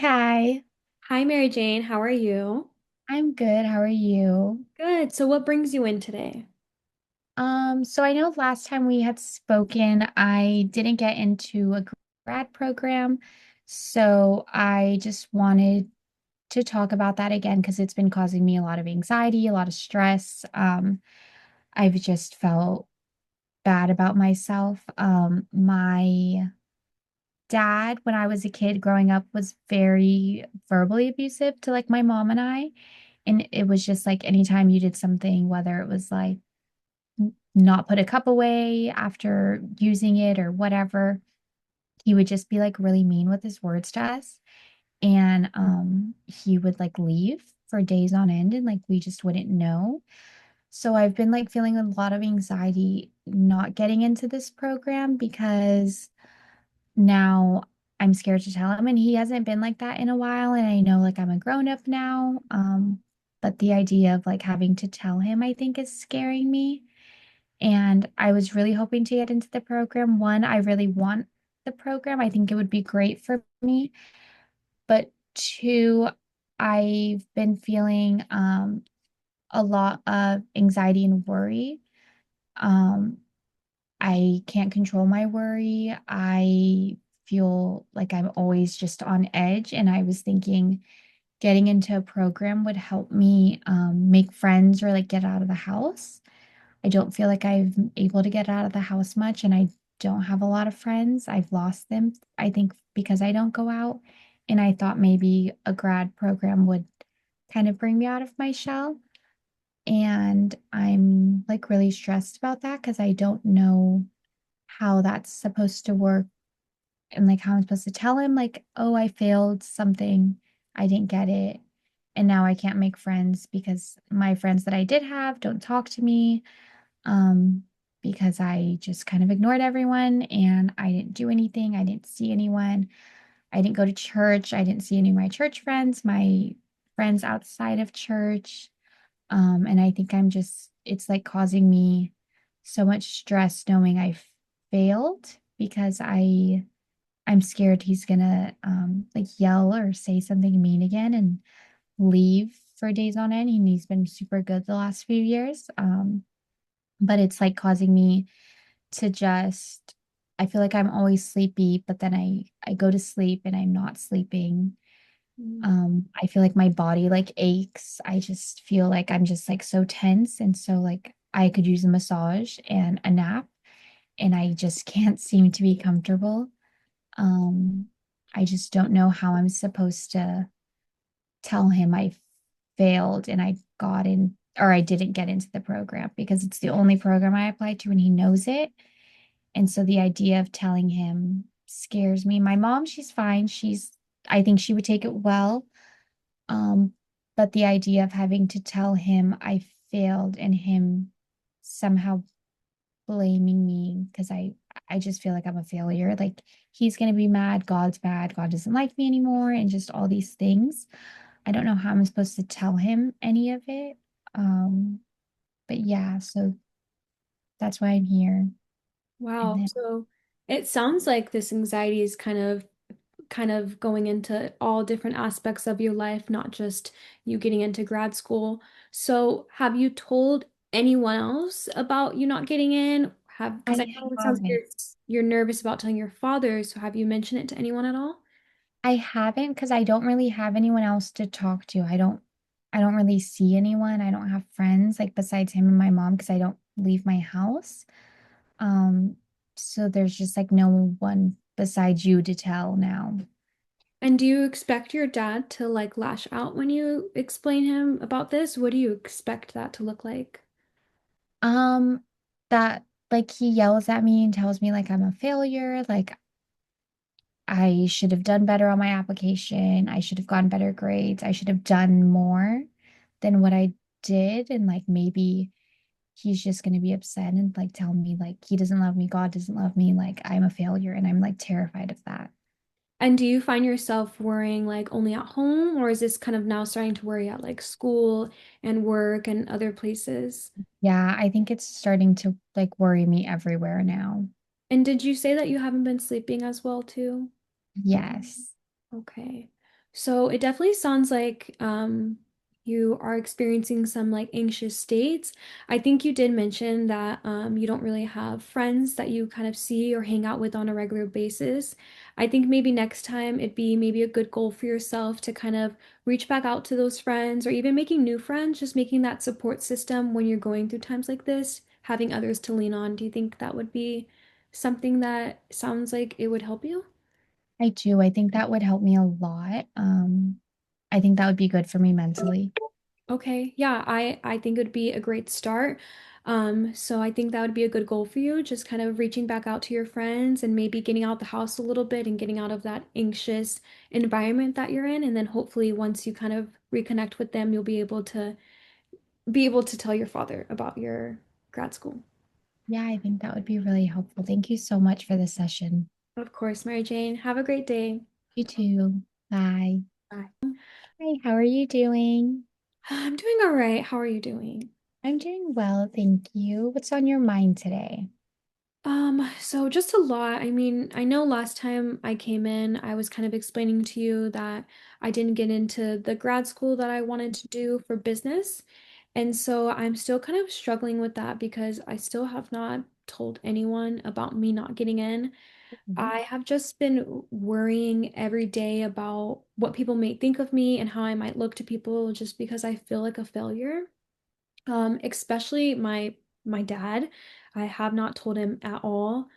Hi, Hi, Mary Jane. How are you? I'm good. How are you? Good. So, what brings you in today? So I know last time we had spoken, I didn't get into a grad program. So I just wanted to talk about that again because it's been causing me a lot of anxiety, a lot of stress. I've just felt bad about myself. My dad, when I was a kid growing up, was very verbally abusive to like my mom and I. And it was just like anytime you did something, whether it was like not put a cup away after using it or whatever, he would just be like really mean with his words to us. And he would like leave for days on end and like we just wouldn't know. So I've been like feeling a lot of anxiety not getting into this program because now I'm scared to tell him, and he hasn't been like that in a while, and I know like I'm a grown up now. But the idea of like having to tell him I think is scaring me. And I was really hoping to get into the program. One, I really want the program. I think it would be great for me. But two, I've been feeling a lot of anxiety and worry. Um, I can't control my worry. I feel like I'm always just on edge. And I was thinking getting into a program would help me make friends or like get out of the house. I don't feel like I'm able to get out of the house much, and I don't have a lot of friends. I've lost them, I think, because I don't go out. And I thought maybe a grad program would kind of bring me out of my shell. And I'm like really stressed about that because I don't know how that's supposed to work and like how I'm supposed to tell him, like, oh, I failed something, I didn't get it. And now I can't make friends because my friends that I did have don't talk to me um, because I just kind of ignored everyone and I didn't do anything. I didn't see anyone. I didn't go to church. I didn't see any of my church friends, my friends outside of church. And I think it's like causing me so much stress knowing I failed because I'm scared he's gonna like yell or say something mean again and leave for days on end. And he's been super good the last few years. But it's like causing me to just I feel like I'm always sleepy, but then I go to sleep and I'm not sleeping. Mm. I feel like my body like aches. I just feel like I'm just like so tense, and so like I could use a massage and a nap, and I just can't seem to be comfortable. Um, I just don't know how I'm supposed to tell him I failed and I got in or I didn't get into the program because it's the only program I applied to and he knows it. And so the idea of telling him scares me. My mom, she's fine. I think she would take it well. Um, but the idea of having to tell him I failed and him somehow blaming me because I just feel like I'm a failure. Like he's gonna be mad, God's mad, God doesn't like me anymore, and just all these things. I don't know how I'm supposed to tell him any of it. Um, but yeah, so that's why I'm here. And Wow. then So, it sounds like this anxiety is kind of going into all different aspects of your life, not just you getting into grad school. So, have you told anyone else about you not getting in? Because I I know it sounds like haven't. you're nervous about telling your father. So, have you mentioned it to anyone at all? I haven't because I don't really have anyone else to talk to. I don't really see anyone. I don't have friends like besides him and my mom because I don't leave my house. Um, so there's just like no one besides you to tell now. And do you expect your dad to like lash out when you explain him about this? What do you expect that to look like? Um, that like he yells at me and tells me like I'm a failure, like I should have done better on my application. I should have gotten better grades. I should have done more than what I did. And like maybe he's just going to be upset and like tell me like he doesn't love me, God doesn't love me, like I'm a failure. And I'm like terrified of that. And do you find yourself worrying like only at home, or is this kind of now starting to worry at like school and work and other places? Yeah, I think it's starting to like worry me everywhere now. And did you say that you haven't been sleeping as well too? Yes. Okay. So it definitely sounds like you are experiencing some like anxious states. I think you did mention that you don't really have friends that you kind of see or hang out with on a regular basis. I think maybe next time it'd be maybe a good goal for yourself to kind of reach back out to those friends or even making new friends, just making that support system when you're going through times like this, having others to lean on. Do you think that would be something that sounds like it would help you? I do. I think that would help me a lot. I think that would be good for me mentally. Okay, yeah, I think it would be a great start. So I think that would be a good goal for you, just kind of reaching back out to your friends and maybe getting out the house a little bit and getting out of that anxious environment that you're in. And then hopefully once you kind of reconnect with them, you'll be able to tell your father about your grad school. Yeah, I think that would be really helpful. Thank you so much for this session. Of course, Mary Jane. Have a great day. You too. Bye. Bye. Hi, how are you doing? I'm doing all right. How are you doing? I'm doing well, thank you. What's on your mind today? So just a lot. I mean, I know last time I came in, I was kind of explaining to you that I didn't get into the grad school that I wanted to do for business. And so I'm still kind of struggling with that because I still have not told anyone about me not getting in. Mhm. I have just been worrying every day about what people may think of me and how I might look to people just because I feel like a failure. Especially my dad. I have not told him at all.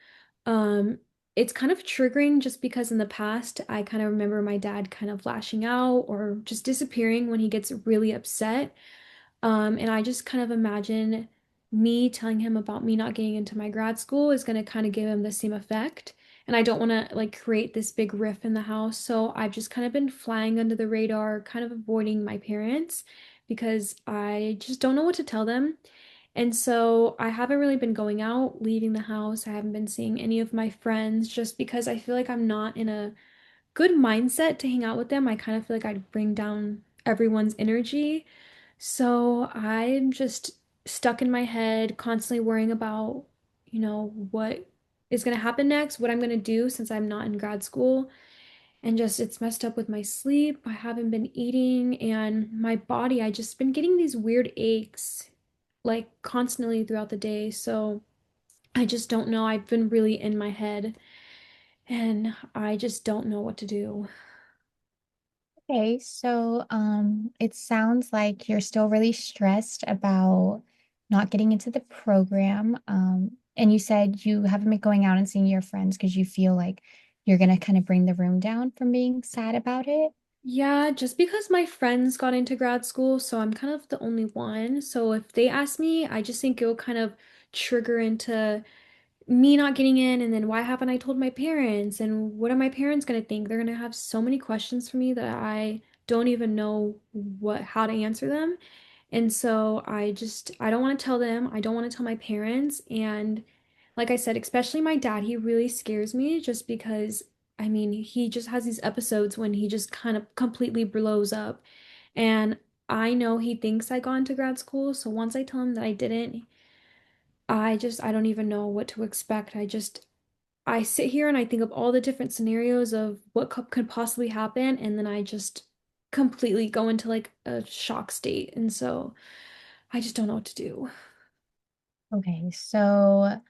Um, it's kind of triggering just because in the past I kind of remember my dad kind of lashing out or just disappearing when he gets really upset. And I just kind of imagine me telling him about me not getting into my grad school is going to kind of give him the same effect. And I don't want to like create this big riff in the house. So I've just kind of been flying under the radar, kind of avoiding my parents because I just don't know what to tell them. And so I haven't really been going out, leaving the house. I haven't been seeing any of my friends just because I feel like I'm not in a good mindset to hang out with them. I kind of feel like I'd bring down everyone's energy. So I'm just stuck in my head, constantly worrying about, what is going to happen next, what I'm going to do since I'm not in grad school. And just it's messed up with my sleep. I haven't been eating and my body, I just been getting these weird aches like constantly throughout the day. So I just don't know. I've been really in my head and I just don't know what to do. Okay, so it sounds like you're still really stressed about not getting into the program. And you said you haven't been going out and seeing your friends because you feel like you're gonna kind of bring the room down from being sad about it. Yeah, just because my friends got into grad school, so I'm kind of the only one. So if they ask me, I just think it'll kind of trigger into me not getting in, and then why haven't I told my parents? And what are my parents gonna think? They're gonna have so many questions for me that I don't even know how to answer them. And so I don't want to tell them. I don't want to tell my parents. And like I said, especially my dad, he really scares me just because, I mean, he just has these episodes when he just kind of completely blows up. And I know he thinks I got into grad school. So once I tell him that I didn't, I don't even know what to expect. I sit here and I think of all the different scenarios of what could possibly happen. And then I just completely go into like a shock state. And so I just don't know what to do. Okay, so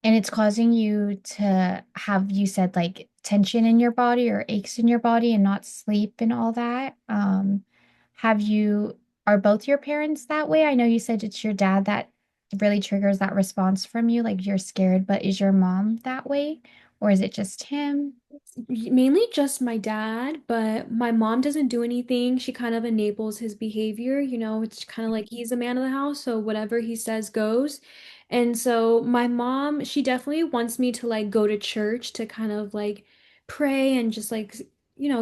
and it's causing you to have, you said, like tension in your body or aches in your body and not sleep and all that. Have you, are both your parents that way? I know you said it's your dad that really triggers that response from you, like you're scared, but is your mom that way? Or is it just him? Mainly just my dad, but my mom doesn't do anything. She kind of enables his behavior. It's kind of like he's the man of the house, so whatever he says goes. And so my mom, she definitely wants me to like go to church to kind of like pray and just like,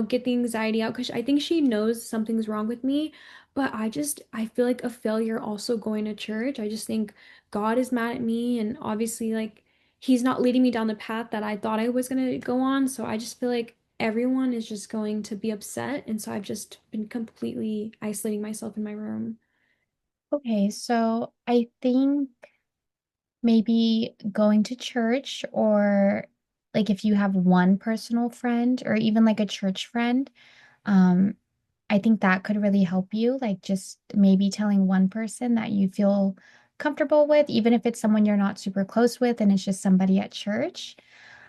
get the anxiety out because I think she knows something's wrong with me. But I feel like a failure also going to church. I just think God is mad at me, and obviously, like, he's not leading me down the path that I thought I was going to go on. So I just feel like everyone is just going to be upset. And so I've just been completely isolating myself in my room. Okay, so I think maybe going to church, or like if you have one personal friend or even like a church friend, Um, I think that could really help you, like just maybe telling one person that you feel comfortable with, even if it's someone you're not super close with and it's just somebody at church.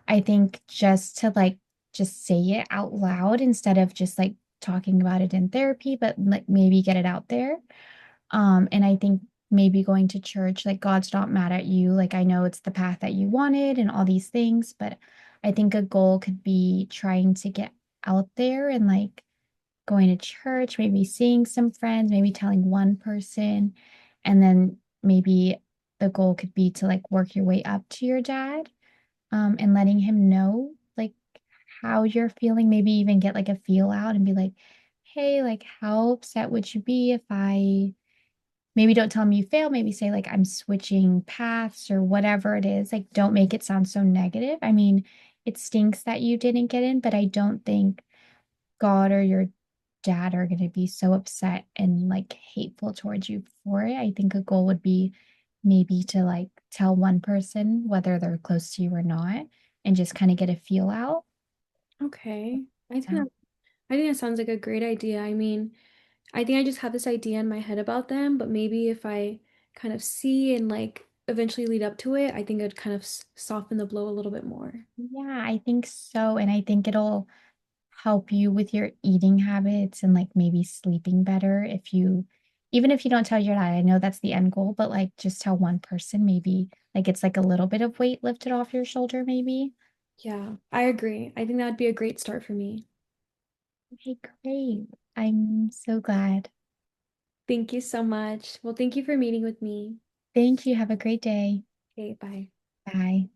I think just to like just say it out loud instead of just like talking about it in therapy, but like maybe get it out there. And I think maybe going to church, like God's not mad at you. Like I know it's the path that you wanted and all these things, but I think a goal could be trying to get out there and like going to church, maybe seeing some friends, maybe telling one person, and then maybe the goal could be to like work your way up to your dad, and letting him know like how you're feeling, maybe even get like a feel out and be like, hey, like how upset would you be if I maybe don't tell him you fail, maybe say like I'm switching paths or whatever it is. Like don't make it sound so negative. I mean, it stinks that you didn't get in, but I don't think God or your dad are going to be so upset and like hateful towards you for it. I think a goal would be maybe to like tell one person whether they're close to you or not and just kind of get a feel out. Okay. I think Yeah. that I think that sounds like a great idea. I mean, I think I just have this idea in my head about them, but maybe if I kind of see and like eventually lead up to it, I think it'd kind of soften the blow a little bit more. Yeah, I think so. And I think it'll help you with your eating habits and like maybe sleeping better if you, even if you don't tell your dad, I know that's the end goal, but like just tell one person, maybe like it's like a little bit of weight lifted off your shoulder, maybe. Yeah, I agree. I think that'd be a great start for me. Okay, great. I'm so glad. Thank you so much. Well, thank you for meeting with me. Thank you. Have a great day. Okay, bye. Bye.